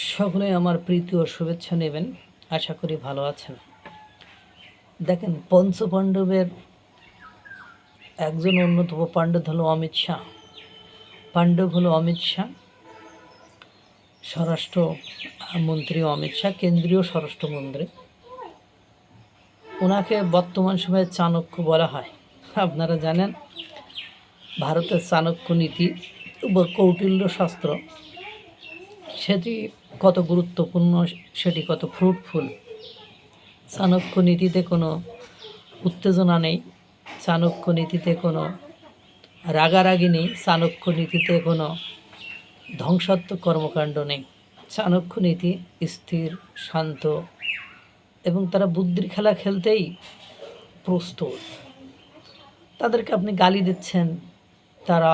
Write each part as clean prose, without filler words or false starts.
সকলে আমার প্রীতি ও শুভেচ্ছা নেবেন। আশা করি ভালো আছেন। দেখেন, পঞ্চপাণ্ডবের একজন অন্যতম পাণ্ডব হলো অমিত শাহ। স্বরাষ্ট্রমন্ত্রী অমিত শাহ, কেন্দ্রীয় স্বরাষ্ট্রমন্ত্রী। ওনাকে বর্তমান সময়ে চাণক্য বলা হয়। আপনারা জানেন, ভারতের চাণক্য নীতি বা কৌটিল্য শাস্ত্র সেটি কত গুরুত্বপূর্ণ, সেটি কত ফ্রুটফুল। চাণক্য নীতিতে কোনো উত্তেজনা নেই, চাণক্য নীতিতে কোনো রাগারাগি নেই, চাণক্য নীতিতে কোনো ধ্বংসাত্মক কর্মকাণ্ড নেই। চাণক্য নীতি স্থির, শান্ত এবং তারা বুদ্ধির খেলা খেলতেই প্রস্তুত। তাদেরকে আপনি গালি দিচ্ছেন, তারা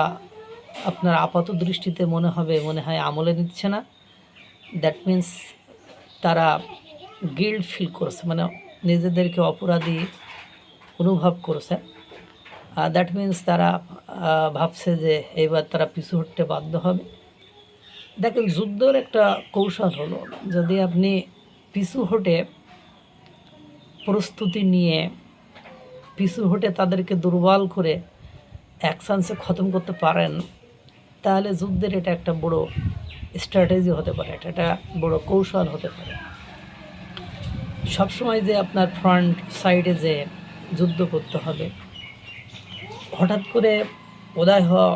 আপনার আপাত দৃষ্টিতে মনে হয় আমলে নিচ্ছে না। দ্যাট মিন্স তারা গিল্ট ফিল করছে, মানে নিজেদেরকে অপরাধী অনুভব করছে। দ্যাট মিন্স তারা ভাবছে যে এইবার তারা পিছু হটতে বাধ্য হবে। দেখেন, যুদ্ধের একটা কৌশল হলো, যদি আপনি পিছু হটে প্রস্তুতি নিয়ে পিছু হটে তাদেরকে দুর্বল করে এক চান্সে খতম করতে পারেন, তাহলে যুদ্ধের এটা একটা বড় স্ট্র্যাটেজি হতে পারে, এটা একটা বড় কৌশল হতে পারে। সবসময় যে আপনার ফ্রন্ট সাইডে যে যুদ্ধ করতে হবে, হঠাৎ করে উদয় হওয়া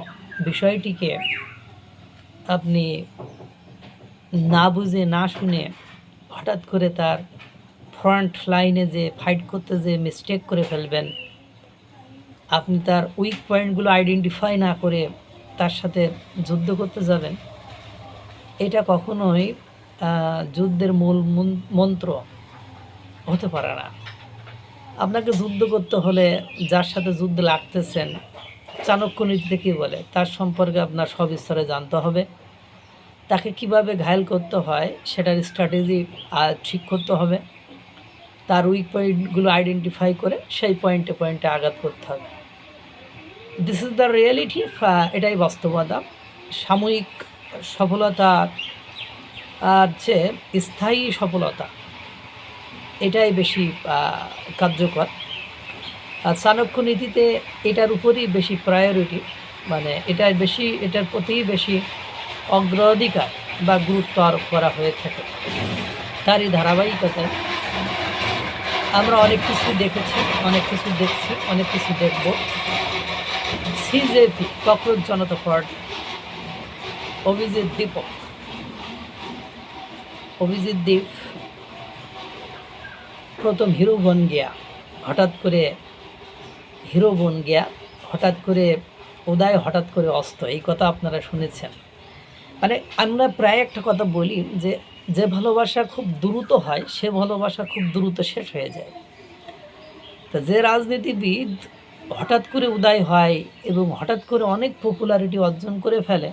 বিষয়টিকে আপনি না বুঝে না শুনে হঠাৎ করে তার ফ্রন্ট লাইনে যে ফাইট করতে যে মিস্টেক করে ফেলবেন, আপনি তার উইক পয়েন্টগুলো আইডেন্টিফাই না করে তার সাথে যুদ্ধ করতে যাবেন, এটা কখনোই যুদ্ধের মূল মন্ত্র হতে পারে না। আপনাকে যুদ্ধ করতে হলে যার সাথে যুদ্ধ লাগতেছেন, চাণক্য নীতিতে কী বলে তার সম্পর্কে আপনার সব স্তরে জানতে হবে। তাকে কিভাবে ঘায়েল করতে হয় সেটার স্ট্র্যাটেজি ঠিক করতে হবে। তার উইক পয়েন্টগুলো আইডেন্টিফাই করে সেই পয়েন্টে আঘাত করতে হবে। দিস ইজ দ্য রিয়েলিটি, এটাই বাস্তবতা। সাময়িক সফলতা আর চেয়ে স্থায়ী সফলতা এটাই বেশি কার্যকর। আর চাণক্য নীতিতে এটার উপরই বেশি প্রায়োরিটি, মানে এটার প্রতিই বেশি অগ্রাধিকার বা গুরুত্ব আরোপ করা হয়ে থাকে। তারই ধারাবাহিকতায় আমরা অনেক কিছু দেখেছি, অনেক কিছু দেখছি, অনেক কিছু দেখব। CJP, cockroach Janata party, Abhijit দীপ প্রথম হিরো বন গিয়া, হঠাৎ করে উদয়, হঠাৎ করে অস্ত, এই কথা আপনারা শুনেছেন। মানে আমরা প্রায় একটা কথা বলি যে ভালোবাসা খুব দ্রুত হয়, সে ভালোবাসা খুব দ্রুত শেষ হয়ে যায়। তো যে রাজনীতিবিদ হঠাৎ করে উদয় হয় এবং হঠাৎ করে অনেক পপুলারিটি অর্জন করে ফেলে,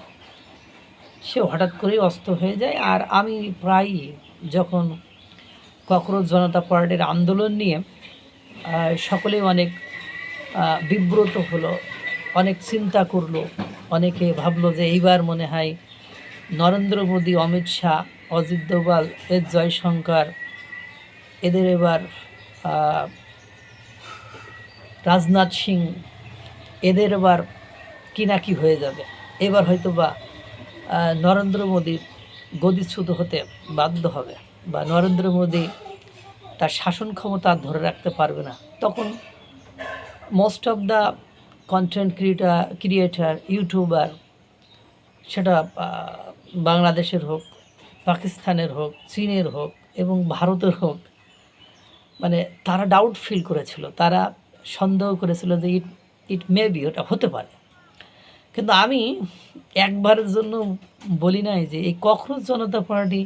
সে হঠাৎ করেই অস্ত হয়ে যায়। আর আমি প্রায়ই যখন ককরোচ জনতা পার্টির আন্দোলন নিয়ে সকলেই অনেক বিব্রত হলো, অনেক চিন্তা করলো, অনেকে ভাবলো যে এইবার মনে হয় নরেন্দ্র মোদী, অমিত শাহ, অজিত দোভাল, এস জয়শঙ্কর, এদের এবার রাজনাথ সিং, এদের এবার কি না কি হয়ে যাবে, এবার হয়তো বা নরেন্দ্র মোদী গদিচ্যুত হতে বাধ্য হবে, বা নরেন্দ্র মোদী তার শাসন ক্ষমতা ধরে রাখতে পারবে না। তখন most of the content creator, YouTuber, সেটা বাংলাদেশের হোক, পাকিস্তানের হোক, চীনের হোক এবং ভারতের হোক, মানে তারা ডাউট ফিল করেছিল, তারা সন্দেহ করেছিল যে ইট মে বি, ওটা হতে পারে। কিন্তু আমি একবারের জন্য বলি নাই যে এই ককরোচ জনতা পার্টি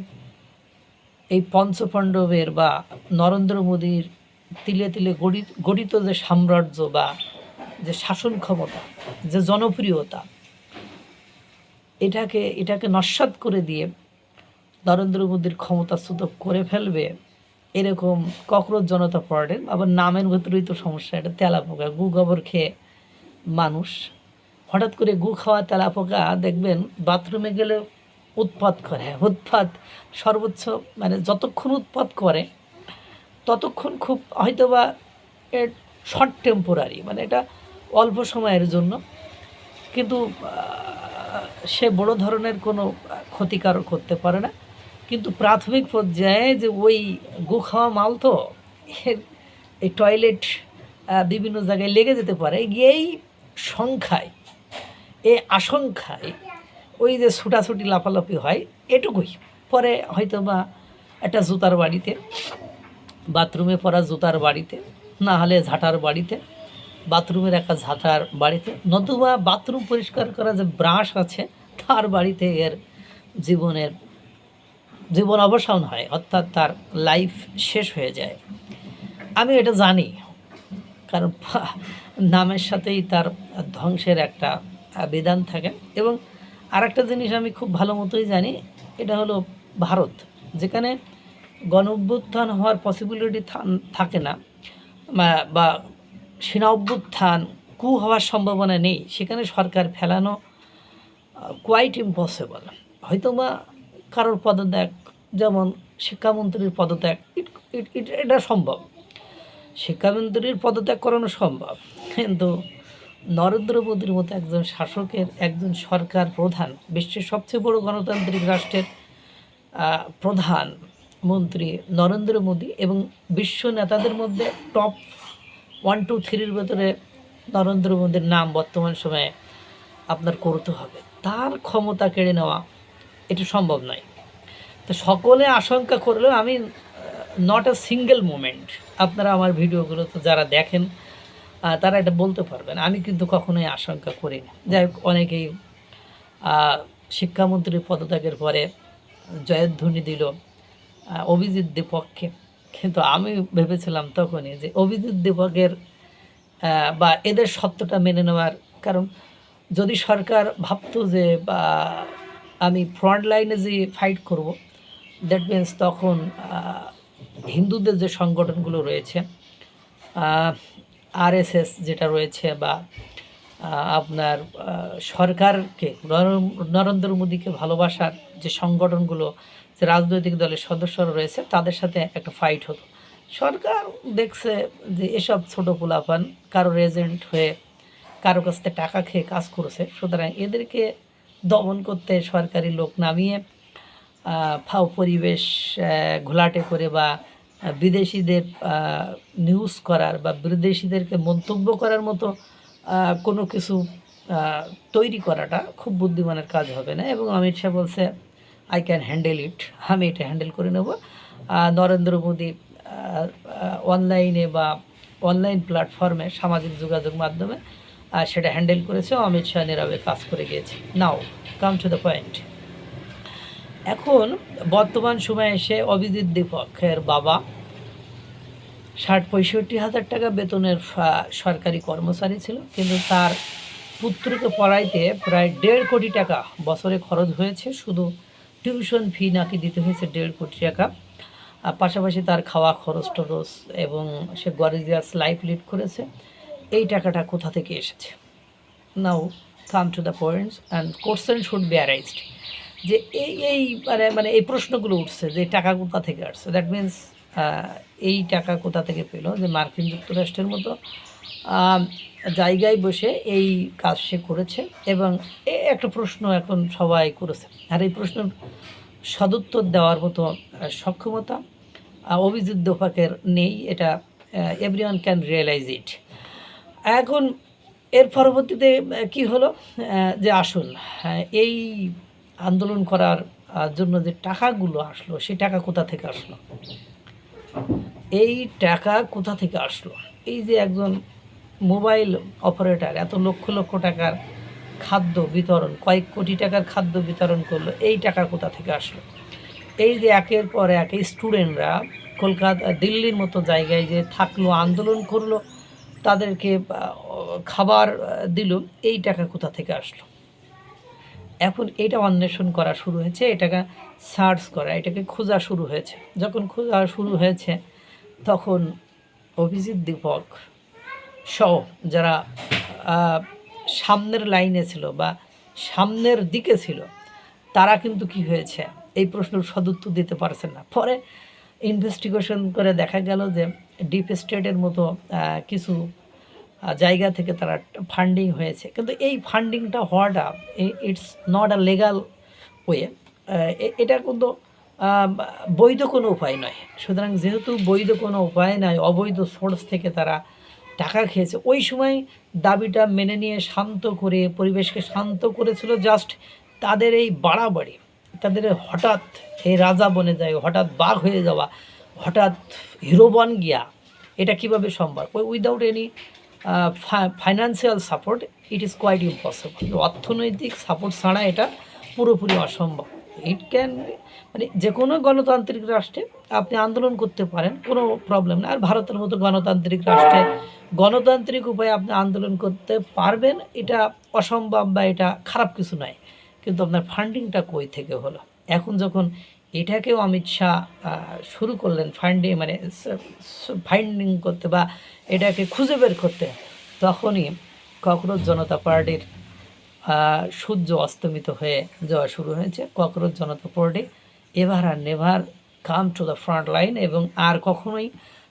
এই পঞ্চপাণ্ডবের বা নরেন্দ্র মোদীর তিলে তিলে গঠিত যে সাম্রাজ্য বা যে শাসন ক্ষমতা, যে জনপ্রিয়তা, এটাকে নস্যাৎ করে দিয়ে নরেন্দ্র মোদীর ক্ষমতাচ্যুত করে ফেলবে, এরকম ককরোচ জনতা পার্টির আবার নামের ভেতরেই তো সমস্যা। এটা তেলাপোকা, গু গোবর খেয়ে মানুষ, হঠাৎ করে গু খাওয়া তেলাপোকা দেখবেন বাথরুমে গেলে উৎপাত করে, উৎপাত সর্বোচ্চ মানে যতক্ষণ উৎপাত করে ততক্ষণ খুব হয়তোবা এর শর্ট টেম্পোরারি, মানে এটা অল্প সময়ের জন্য, কিন্তু সে বড় ধরনের কোনো ক্ষতিকারক করতে পারে না। কিন্তু প্রাথমিক পর্যায়ে যে ওই গু খাওয়া মাল তো এই টয়লেট বিভিন্ন জায়গায় লেগে যেতে পারে, এই সংখ্যায়, এই আশঙ্কায় ওই যে ছুটাছুটি লাফালাফি হয় এটুকুই। পরে হয়তো বা একটা জুতার বাড়িতে, বাথরুমে পড়া জুতার বাড়িতে, না হলে ঝাঁটার বাড়িতে, বাথরুমের একটা ঝাঁটার বাড়িতে, নতুবা বাথরুম পরিষ্কার করা যে ব্রাশ আছে তার বাড়িতে এর জীবন অবসান হয়, অর্থাৎ তার লাইফ শেষ হয়ে যায়। আমি এটা জানি, কারণ নামের সাথেই তার ধ্বংসের একটা বিধান থাকে। এবং আরেকটা জিনিস আমি খুব ভালো মতোই জানি, এটা হলো ভারত, যেখানে গণ অভ্যুত্থান হওয়ার পসিবিলিটি থাকে না, বা সেনা অভ্যুত্থান কু হওয়ার সম্ভাবনা নেই, সেখানে সরকার ফেলানো কোয়াইট ইম্পসিবল। হয়তো বা কারোর পদত্যাগ, যেমন শিক্ষামন্ত্রীর পদত্যাগ, এটা সম্ভব, শিক্ষামন্ত্রীর পদত্যাগ করানো সম্ভব, কিন্তু নরেন্দ্র মোদীর মতো একজন শাসকের, একজন সরকার প্রধান, বিশ্বের সবচেয়ে বড় গণতান্ত্রিক রাষ্ট্রের প্রধানমন্ত্রী নরেন্দ্র মোদী, এবং বিশ্ব নেতাদের মধ্যে টপ 1, 2, 3-র ভেতরে নরেন্দ্র মোদীর নাম বর্তমান সময়ে আপনার করতে হবে, তার ক্ষমতা কেড়ে নেওয়া এটা সম্ভব নয়। তো সকলে আশঙ্কা করলেও আমি নট আ সিঙ্গেল মোমেন্ট, আপনারা আমার ভিডিওগুলো তো যারা দেখেন তারা এটা বলতে পারবেন, আমি কিন্তু কখনোই আশঙ্কা করিনি। যাই হোক, অনেকেই শিক্ষামন্ত্রীর পদত্যাগের পরে জয়ধ্বনি দিল অভিজিৎ দীপককে, কিন্তু আমি ভেবেছিলাম তখনই যে অভিজিৎ দীপকের বা এদের সত্যটা মেনে নেওয়ার, কারণ যদি সরকার ভাবতো যে বা আমি ফ্রন্ট লাইনে যে ফাইট করব, দ্যাট মিনস তখন হিন্দুদের যে সংগঠনগুলো রয়েছে, আরএসএস যেটা রয়েছে, বা আপনার সরকারকে, নরেন্দ্র মোদীকে ভালোবাসার যে সংগঠনগুলো, যে রাজনৈতিক দলের সদস্যরা রয়েছে, তাদের সাথে একটা ফাইট হতো। সরকার দেখছে যে এসব ছোটো পোলাপান কারোর এজেন্ট হয়ে কারো কাছ থেকে টাকা খেয়ে কাজ করেছে, সুতরাং এদেরকে দমন করতে সরকারি লোক নামিয়ে ফাও পরিবেশ ঘোলাটে করে, বা বিদেশিদের নিউজ করার, বা বিদেশিদেরকে মন্তব্য করার মতো কোনো কিছু তৈরি করাটা খুব বুদ্ধিমানের কাজ হবে না। এবং অমিত শাহ বলছে আই ক্যান হ্যান্ডেল ইট, আমি এটা হ্যান্ডেল করে নেব। নরেন্দ্র মোদী অনলাইনে বা অনলাইন প্ল্যাটফর্মে, সামাজিক যোগাযোগ মাধ্যমে সেটা হ্যান্ডেল করেছে, অমিত শাহ নীরবে কাজ করে গিয়েছে। নাও কাম টু দ্য পয়েন্ট। এখন বর্তমান সময়ে এসে অভিজিৎ দীপকের বাবা 60-65 হাজার টাকা বেতনের সরকারি কর্মচারী ছিল, কিন্তু তার পুত্রকে পড়াইতে প্রায় 1.5 কোটি টাকা বছরে খরচ হয়েছে, শুধু টিউশন ফি নাকি দিতে হয়েছে 1.5 কোটি টাকা, পাশাপাশি তার খাওয়া খরচ টরচ, এবং সে গরিজিয়াস লাইফ লিড করেছে। এই টাকাটা কোথা থেকে এসেছে? Now come to the points and question should be arised, যে এই মানে এই প্রশ্নগুলো উঠছে যে টাকা কোথা থেকে আসছে, দ্যাট মিন্স এই টাকা কোথা থেকে পেল, যে মার্কিন যুক্তরাষ্ট্রের মতো জায়গায় বসে এই কাজ সে করেছে। এবং একটা প্রশ্ন এখন সবাই করেছে, আর এই প্রশ্নের সদুত্তর দেওয়ার মতো সক্ষমতা অভিজিৎ দীপকের নেই, এটা এভরিওয়ান ক্যান রিয়েলাইজ ইট। এখন এর পরবর্তীতে কি হলো, যে আসুন এই আন্দোলন করার জন্য যে টাকাগুলো আসলো, সেই টাকা কোথা থেকে আসলো? এই টাকা কোথা থেকে আসলো? এই যে একজন মোবাইল অপারেটর এত লক্ষ লক্ষ টাকার খাদ্য বিতরণ, কয়েক কোটি টাকার খাদ্য বিতরণ করলো, এই টাকা কোথা থেকে আসলো? এই যে একের পর এক এই স্টুডেন্টরা কলকাতা, দিল্লির মতো জায়গায় যে থাকলো, আন্দোলন করলো, তাদেরকে খাবার দিল, এই টাকা কোথা থেকে আসলো? এখন এটা অন্বেষণ করা শুরু হয়েছে, এটাকে সার্চ করা, এটাকে খোঁজা শুরু হয়েছে। যখন খোঁজা শুরু হয়েছে, তখন অভিজিৎ দীপক সহ যারা সামনের লাইনে ছিল বা সামনের দিকে ছিল, তারা কিন্তু কি হয়েছে এই প্রশ্নের সদুত্তর দিতে পারছেন না। পরে ইনভেস্টিগেশন করে দেখা গেল যে ডিপ স্টেটের মতো কিছু জায়গা থেকে তারা ফান্ডিং হয়েছে, কিন্তু এই ফান্ডিংটা হওয়াটা it's not a legal way, এটা কিন্তু বৈধ কোনো উপায় নয়। সুতরাং যেহেতু বৈধ কোনো উপায় নয়, অবৈধ সোর্স থেকে তারা টাকা খেয়েছে, ওই সময় দাবিটা মেনে নিয়ে শান্ত করে পরিবেশকে শান্ত করেছিল জাস্ট তাদের এই বাড়াবাড়ি, তাদের হঠাৎ এই রাজা বনে যায়, হঠাৎ বাঘ হয়ে যাওয়া, হঠাৎ হিরো বন গিয়া, এটা কিভাবে সম্ভব? Without any financial support it is quite impossible. অর্থনৈতিক সাপোর্ট ছাড়া এটা পুরোপুরি অসম্ভব। ইট ক্যান মানে যে কোনো গণতান্ত্রিক রাষ্ট্রে আপনি আন্দোলন করতে পারেন, কোনো প্রবলেম না। আর ভারতের মতো গণতান্ত্রিক রাষ্ট্রে গণতান্ত্রিক উপায়ে আপনি আন্দোলন করতে পারবেন, এটা অসম্ভব বা এটা খারাপ কিছু নয়। কিন্তু আপনার ফান্ডিংটা কই থেকে হলো? এখন যখন এটাকেও অমিত শাহ শুরু করলেন ফাইন্ডিং করতে বা এটাকে খুঁজে বের করতে, তখনই ককরোচ জনতা পার্টির সূর্য অস্তমিত হয়ে যাওয়া শুরু হয়েছে। ককরোচ জনতা পার্টি এভার আর never come to the front line, এবং আর কখনোই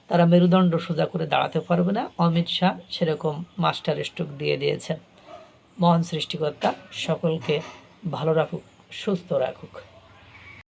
তারা মেরুদণ্ড সোজা করে দাঁড়াতে পারবে না। অমিত শাহ সেরকম মাস্টার স্ট্রোক দিয়ে দিয়েছেন। মহান সৃষ্টিকর্তা সকলকে ভালো রাখুক, সুস্থ রাখুক।